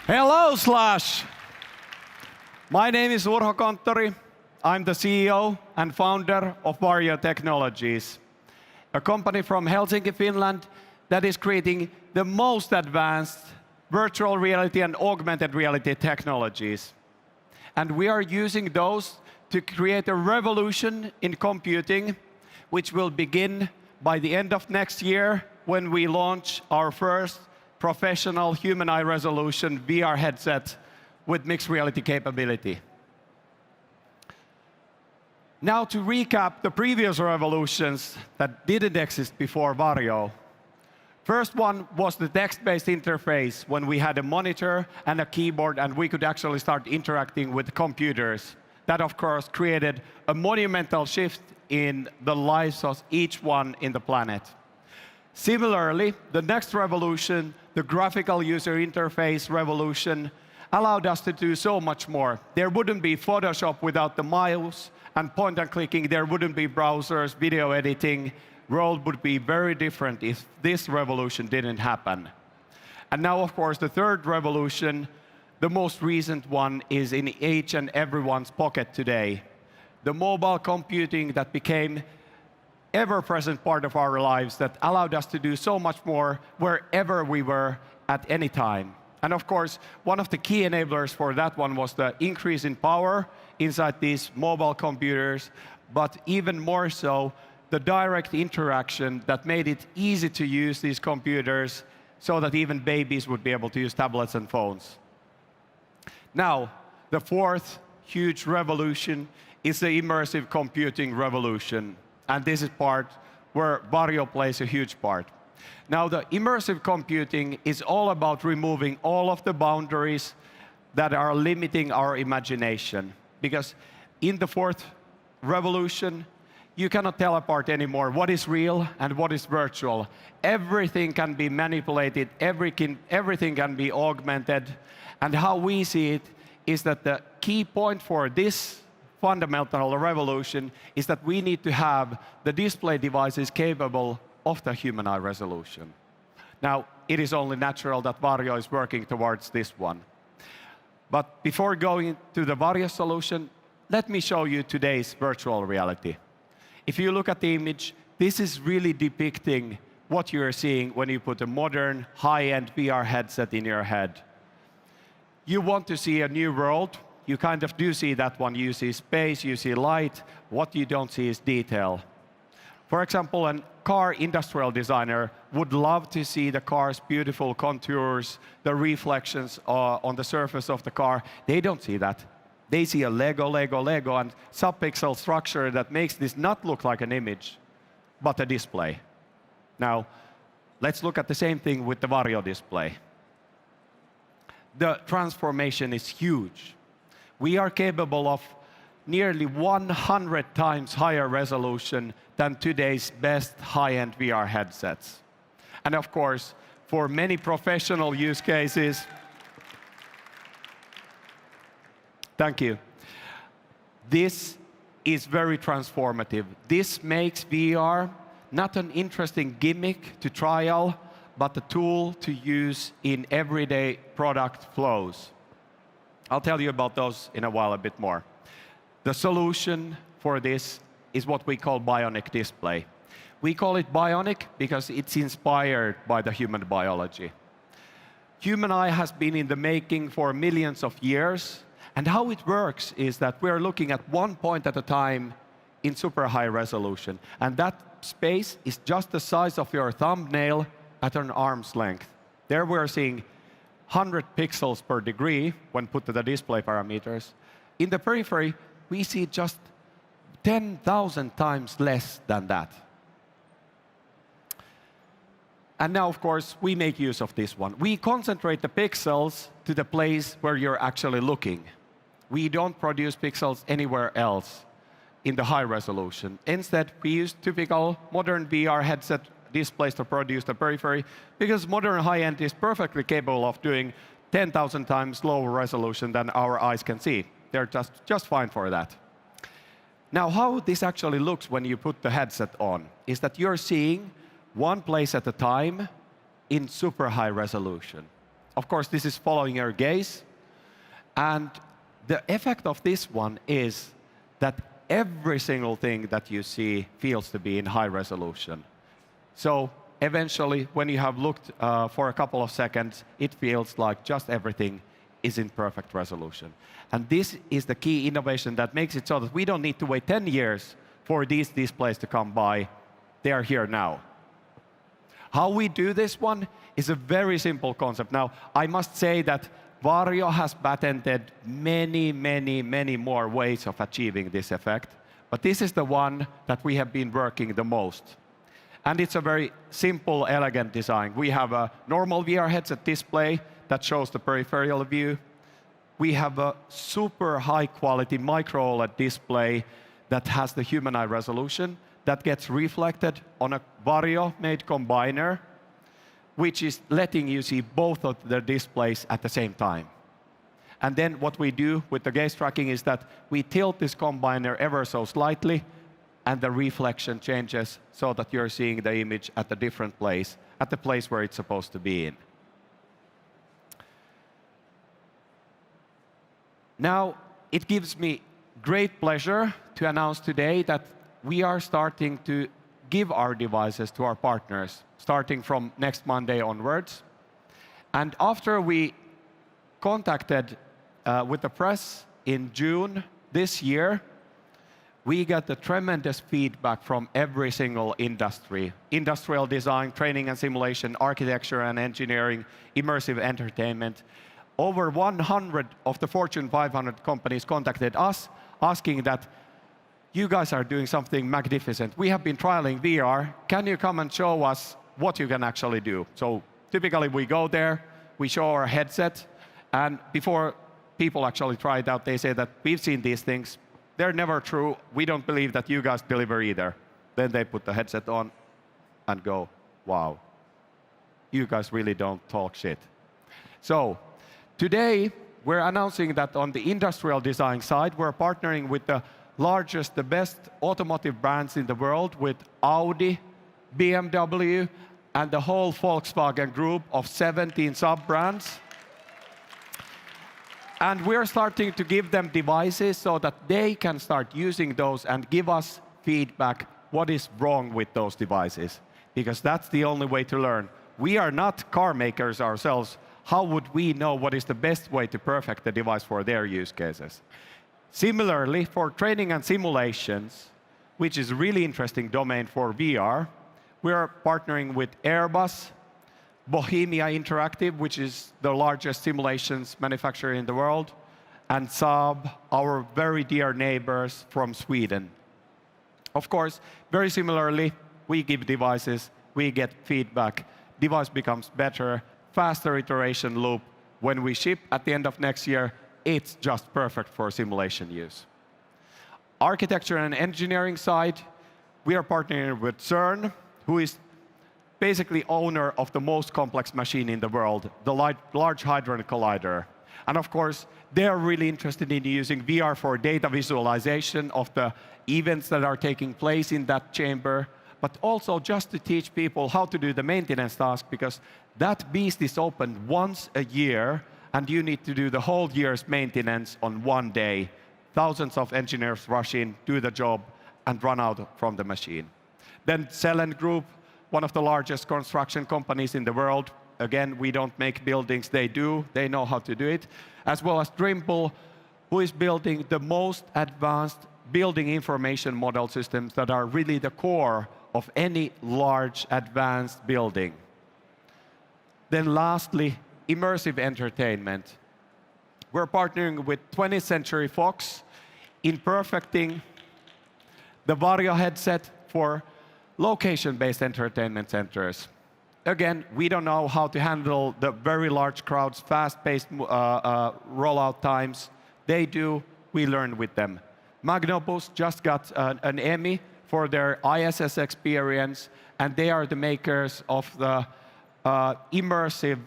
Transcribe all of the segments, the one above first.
Hello, Slash! My name is Urho Konttori. I'm the CEO and founder of Varjo Technologies, a company from Helsinki, Finland, that is creating the most advanced virtual reality and augmented reality technologies. And we are using those to create a revolution in computing, which will begin by the end of next year when we launch our first professional human eye resolution VR headset with mixed reality capability. Now, to recap the previous revolutions that didn't exist before Varjo. First one was the text-based interface, when we had a monitor and a keyboard and we could actually start interacting with computers. That, of course, created a monumental shift in the lives of each one in the planet. Similarly, the next revolution, the graphical user interface revolution, allowed us to do so much more. There wouldn't be Photoshop without the mouse and point and clicking. There wouldn't be browsers, video editing. World would be very different if this revolution didn't happen. And now, of course, the third revolution, the most recent one, is in each and everyone's pocket today. The mobile computing that became ever-present part of our lives that allowed us to do so much more wherever we were at any time. And of course, one of the key enablers for that one was the increase in power inside these mobile computers, but even more so, the direct interaction that made it easy to use these computers so that even babies would be able to use tablets and phones. Now, the fourth huge revolution is the immersive computing revolution. And this is part where Varjo plays a huge part. Now, the immersive computing is all about removing all of the boundaries that are limiting our imagination. Because in the fourth revolution, you cannot tell apart anymore what is real and what is virtual. Everything can be manipulated, everything can be augmented. And how we see it is that the key point for this fundamental revolution is that we need to have the display devices capable of the human eye resolution. Now, it is only natural that Varjo is working towards this one. But before going to the Varjo solution, let me show you today's virtual reality. If you look at the image, this is really depicting what you are seeing when you put a modern, high-end VR headset in your head. You want to see a new world. You kind of do see that one. You see space, you see light. What you don't see is detail. For example, a car industrial designer would love to see the car's beautiful contours, the reflections on the surface of the car. They don't see that. They see a Lego, and sub-pixel structure that makes this not look like an image, but a display. Now, let's look at the same thing with the Varjo display. The transformation is huge. We are capable of nearly 100 times higher resolution than today's best high-end VR headsets. And of course, for many professional use cases, thank you. This is very transformative. This makes VR not an interesting gimmick to trial, but a tool to use in everyday product flows. I'll tell you about those in a while a bit more. The solution for this is what we call bionic display. We call it bionic because it's inspired by the human biology. Human eye has been in the making for millions of years. And how it works is that we're looking at one point at a time in super high resolution. And that space is just the size of your thumbnail at an arm's length. There we're seeing 100 pixels per degree when put to the display parameters. In the periphery, we see just 10,000 times less than that. And now, of course, we make use of this one. We concentrate the pixels to the place where you're actually looking. We don't produce pixels anywhere else in the high resolution. Instead, we use typical modern VR headset displays to produce the periphery, because modern high-end is perfectly capable of doing 10,000 times lower resolution than our eyes can see. They're just fine for that. Now, how this actually looks when you put the headset on is that you're seeing one place at a time in super high resolution. Of course, this is following your gaze. And the effect of this one is that every single thing that you see feels to be in high resolution. So eventually, when you have looked for a couple of seconds, it feels like just everything is in perfect resolution. And this is the key innovation that makes it so that we don't need to wait 10 years for these displays to come by. They are here now. How we do this one is a very simple concept. Now, I must say that Varjo has patented many, many, many more ways of achieving this effect. But this is the one that we have been working the most. And it's a very simple, elegant design. We have a normal VR headset display that shows the peripheral view. We have a super high-quality micro-OLED display that has the human eye resolution that gets reflected on a Varjo-made combiner, which is letting you see both of the displays at the same time. And then what we do with the gaze tracking is that we tilt this combiner ever so slightly, and the reflection changes so that you're seeing the image at a different place, at the place where it's supposed to be in. Now, it gives me great pleasure to announce today that we are starting to give our devices to our partners, starting from next Monday onwards. And after we contacted with the press in June this year, we got the tremendous feedback from every single industry: industrial design, training and simulation, architecture and engineering, immersive entertainment. Over 100 of the Fortune 500 companies contacted us, asking that, you guys are doing something magnificent. We have been trialing VR. Can you come and show us what you can actually do? So typically we go there, we show our headset, and before people actually try it out, they say that we've seen these things. They're never true. We don't believe that you guys deliver either. Then they put the headset on and go, wow, you guys really don't talk shit. So today, we're announcing that on the industrial design side, we're partnering with the largest, the best automotive brands in the world, with Audi, BMW, and the whole Volkswagen group of 17 sub-brands. And we're starting to give them devices so that they can start using those and give us feedback what is wrong with those devices. Because that's the only way to learn. We are not car makers ourselves. How would we know what is the best way to perfect the device for their use cases? Similarly, for training and simulations, which is a really interesting domain for VR, we are partnering with Airbus, Bohemia Interactive, which is the largest simulations manufacturer in the world, and Saab, our very dear neighbors from Sweden. Of course, very similarly, we give devices, we get feedback, device becomes better, faster iteration loop. When we ship at the end of next year, it's just perfect for simulation use. Architecture and engineering side, we are partnering with CERN, who is basically owner of the most complex machine in the world, the Large Hadron Collider. And of course, they're really interested in using VR for data visualization of the events that are taking place in that chamber, but also just to teach people how to do the maintenance task, because that beast is open once a year, and you need to do the whole year's maintenance on one day. Thousands of engineers rush in, do the job, and run out from the machine. Then Cellen Group, one of the largest construction companies in the world. Again, we don't make buildings, they do. They know how to do it. As well as Trimble, who is building the most advanced building information model systems that are really the core of any large, advanced building. Then lastly, immersive entertainment. We're partnering with 20th Century Fox in perfecting the Varjo headset for location-based entertainment centers. Again, we don't know how to handle the very large crowds, fast-paced rollout times. They do, we learn with them. Magnopus just got an Emmy for their ISS experience, and they are the makers of the immersive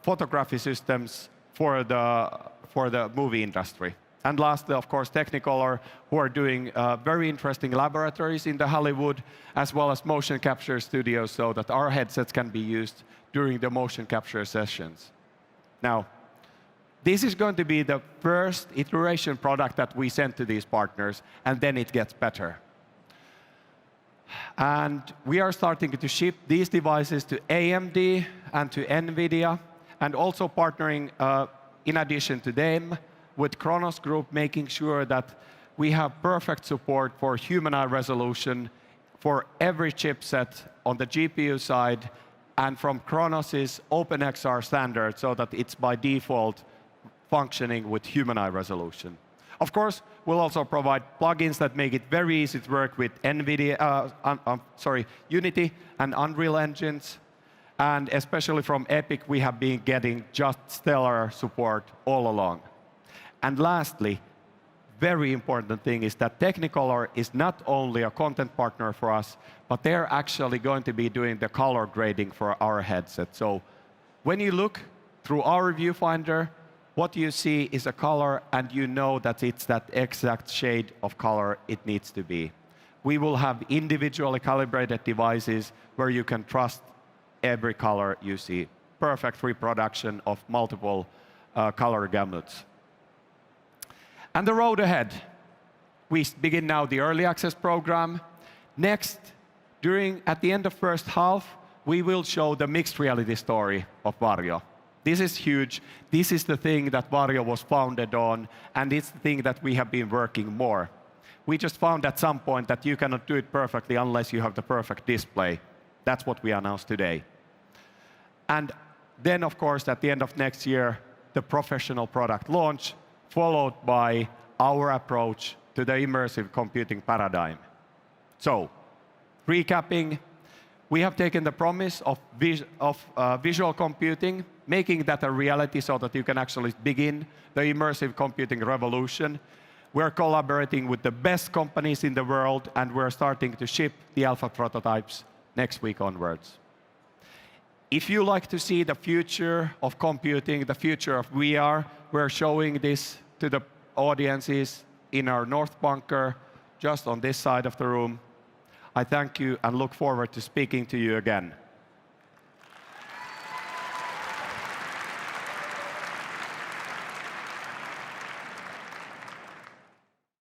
photography systems for the movie industry. And lastly, of course, Technicolor, who are doing very interesting laboratories in the Hollywood, as well as motion capture studios, so that our headsets can be used during the motion capture sessions. Now, this is going to be the first iteration product that we send to these partners, and then it gets better. And we are starting to ship these devices to AMD and to NVIDIA, and also partnering, in addition to them, with Kronos Group, making sure that we have perfect support for human eye resolution for every chipset on the GPU side, and from Kronos' OpenXR standard, so that it's by default functioning with human eye resolution. Of course, we'll also provide plugins that make it very easy to work with Unity and Unreal engines. And especially from Epic, we have been getting just stellar support all along. And lastly, very important thing is that Technicolor is not only a content partner for us, but they're actually going to be doing the color grading for our headset. So when you look through our viewfinder, what you see is a color, and you know that it's that exact shade of color it needs to be. We will have individually calibrated devices where you can trust every color you see. Perfect reproduction of multiple color gamuts. And the road ahead. We begin now the early access program. Next, at the end of first half, we will show the mixed reality story of Varjo. This is huge. This is the thing that Varjo was founded on, and it's the thing that we have been working more. We just found at some point that you cannot do it perfectly unless you have the perfect display. That's what we announced today. And then, of course, at the end of next year, the professional product launch, followed by our approach to the immersive computing paradigm. So, recapping, we have taken the promise of visual computing, making that a reality so that you can actually begin the immersive computing revolution. We're collaborating with the best companies in the world, and we're starting to ship the alpha prototypes next week onwards. If you like to see the future of computing, the future of VR, we're showing this to the audiences in our North Bunker, just on this side of the room. I thank you and look forward to speaking to you again.